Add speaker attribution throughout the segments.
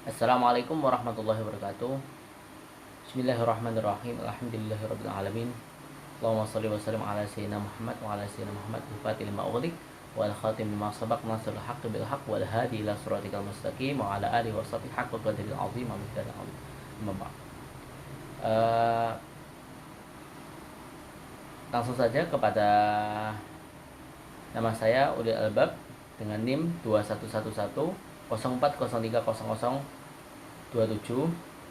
Speaker 1: Assalamualaikum warahmatullahi wabarakatuh. Bismillahirrahmanirrahim. Alhamdulillahirabbil alamin. Allahumma shalli wa sallim ala sayyidina Muhammad wa ala sayyidina Muhammad al-fatih lima ughliq wal khatim lima sabaq nasrul haqqi bil haqq wal hadi ila siratikal mustaqim wa ala alihi wa sahbihi haqqa qadril azim wa miqdaril azim. Amma ba'd. Eh, Langsung saja kepada nama saya Ulil Albab dengan NIM 211104030027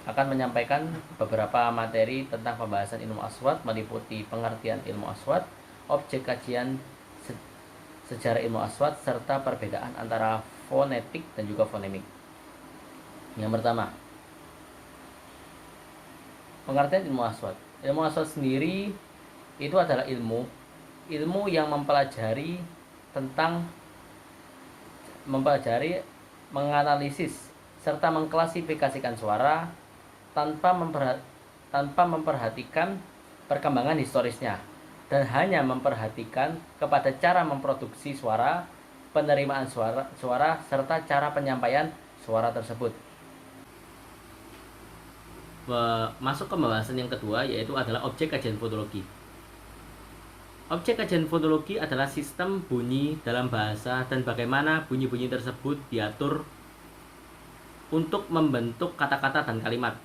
Speaker 1: akan menyampaikan beberapa materi tentang pembahasan ilmu aswat meliputi pengertian ilmu aswat, objek kajian sejarah ilmu aswat serta perbedaan antara fonetik dan juga fonemik. Yang pertama, pengertian ilmu aswat. Ilmu aswat sendiri itu adalah ilmu yang mempelajari, menganalisis serta mengklasifikasikan suara tanpa memperhatikan perkembangan historisnya dan hanya memperhatikan kepada cara memproduksi suara, penerimaan suara serta cara penyampaian suara tersebut. Masuk ke pembahasan yang kedua, yaitu adalah objek kajian fonologi. Objek kajian fonologi adalah sistem bunyi dalam bahasa dan bagaimana bunyi-bunyi tersebut diatur untuk membentuk kata-kata dan kalimat.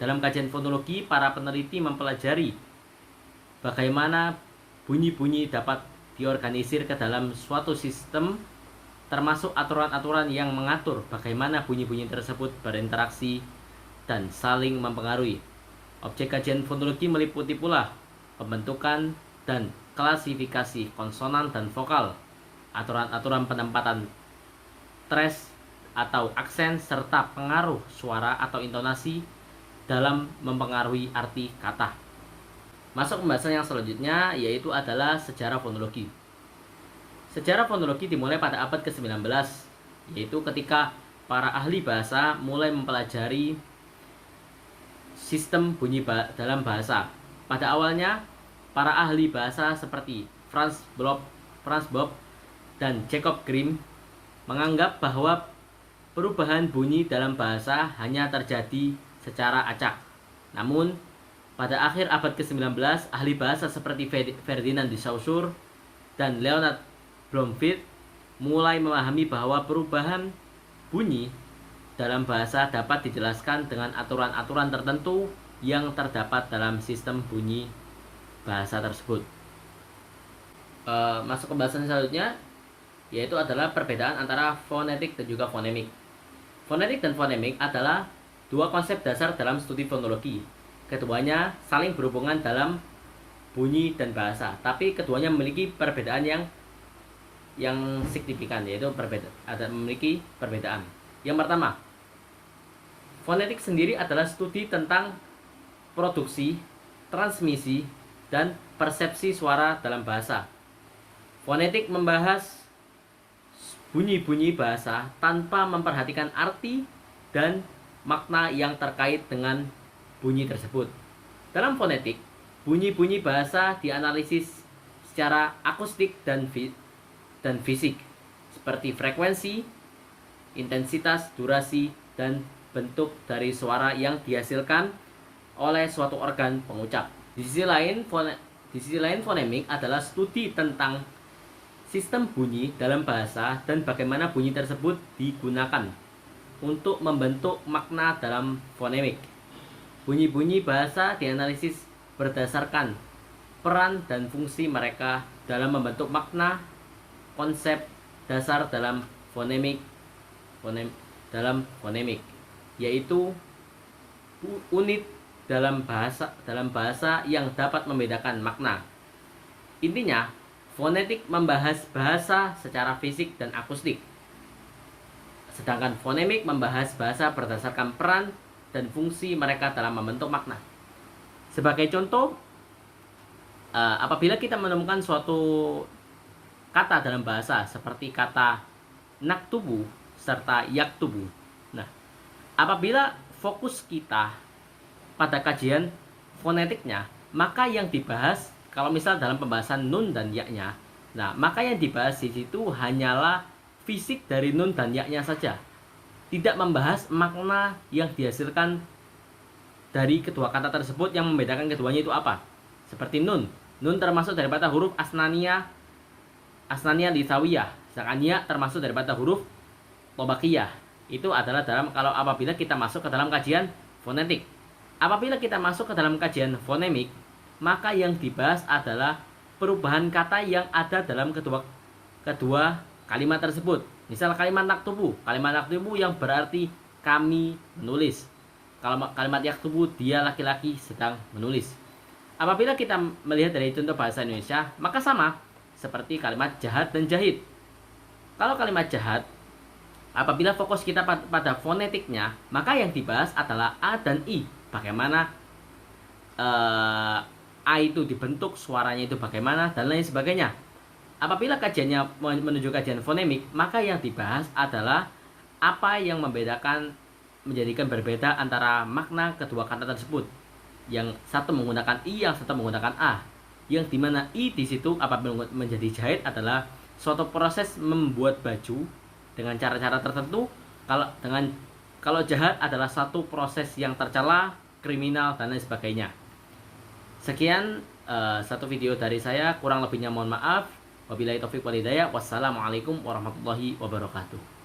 Speaker 1: Dalam kajian fonologi, para peneliti mempelajari bagaimana bunyi-bunyi dapat diorganisir ke dalam suatu sistem, termasuk aturan-aturan yang mengatur bagaimana bunyi-bunyi tersebut berinteraksi dan saling mempengaruhi. Objek kajian fonologi meliputi pula pembentukan dan klasifikasi konsonan dan vokal, aturan-aturan penempatan tres atau aksen, serta pengaruh suara atau intonasi dalam mempengaruhi arti kata. Masuk pembahasan yang selanjutnya, yaitu adalah sejarah fonologi. Sejarah fonologi dimulai pada abad ke-19, yaitu ketika para ahli bahasa mulai mempelajari sistem bunyi dalam bahasa. Pada awalnya, para ahli bahasa seperti Franz Bopp dan Jacob Grimm menganggap bahwa perubahan bunyi dalam bahasa hanya terjadi secara acak. Namun, pada akhir abad ke-19, ahli bahasa seperti Ferdinand de Saussure dan Leonard Bloomfield mulai memahami bahwa perubahan bunyi dalam bahasa dapat dijelaskan dengan aturan-aturan tertentu yang terdapat dalam sistem bunyi bahasa tersebut. Masuk ke pembahasan selanjutnya, yaitu adalah perbedaan antara fonetik dan juga fonemik. Fonetik dan fonemik adalah dua konsep dasar dalam studi fonologi. Keduanya saling berhubungan dalam bunyi dan bahasa, tapi keduanya memiliki perbedaan yang signifikan, yaitu memiliki perbedaan. Yang pertama, fonetik sendiri adalah studi tentang produksi, transmisi, dan persepsi suara dalam bahasa. Fonetik membahas bunyi-bunyi bahasa tanpa memperhatikan arti dan makna yang terkait dengan bunyi tersebut. Dalam fonetik, bunyi-bunyi bahasa dianalisis secara akustik dan fisik, seperti frekuensi, intensitas, durasi, dan bentuk dari suara yang dihasilkan oleh suatu organ pengucap. Di sisi lain, fonemik adalah studi tentang sistem bunyi dalam bahasa dan bagaimana bunyi tersebut digunakan untuk membentuk makna dalam fonemik. Bunyi-bunyi bahasa dianalisis berdasarkan peran dan fungsi mereka dalam membentuk makna, konsep dasar dalam fonemik, yaitu unit dalam bahasa yang dapat membedakan makna. Intinya, fonetik membahas bahasa secara fisik dan akustik, sedangkan fonemik membahas bahasa berdasarkan peran dan fungsi mereka dalam membentuk makna. Sebagai contoh, apabila kita menemukan suatu kata dalam bahasa seperti kata naktubu serta yaktubu. Nah, apabila fokus kita pada kajian fonetiknya, maka yang dibahas, kalau misal dalam pembahasan nun dan yaknya, nah maka yang dibahas di situ hanyalah fisik dari nun dan yaknya saja. tidak membahas makna yang dihasilkan dari kedua kata tersebut yang membedakan keduanya itu apa. Seperti nun. Nun termasuk daripada huruf asnaniyah lisawiyah. Sedangkan ya termasuk daripada huruf tobakiyah. Itu adalah kalau apabila kita masuk ke dalam kajian fonetik. Apabila kita masuk ke dalam kajian fonemik, maka yang dibahas adalah perubahan kata yang ada dalam kedua kalimat tersebut. Misal kalimat naktubu yang berarti kami menulis. Kalau kalimat yaktubu, dia laki-laki sedang menulis. Apabila kita melihat dari contoh bahasa Indonesia, maka sama seperti kalimat jahat dan jahit. Kalau kalimat jahat, apabila fokus kita pada fonetiknya, maka yang dibahas adalah A dan I. Bagaimana A itu dibentuk, suaranya itu bagaimana, dan lain sebagainya. Apabila kajiannya menuju kajian fonemik, maka yang dibahas adalah apa yang menjadikan berbeda antara makna kedua kata tersebut. Yang satu menggunakan I, yang satu menggunakan A. Yang dimana I di situ apabila menjadi jahit adalah suatu proses membuat baju dengan cara-cara tertentu. Kalau jahat adalah satu proses yang tercela, kriminal, dan lain sebagainya. Sekian satu video dari saya, kurang lebihnya mohon maaf. Wabillahi taufiq wal hidayah. Wassalamualaikum warahmatullahi wabarakatuh.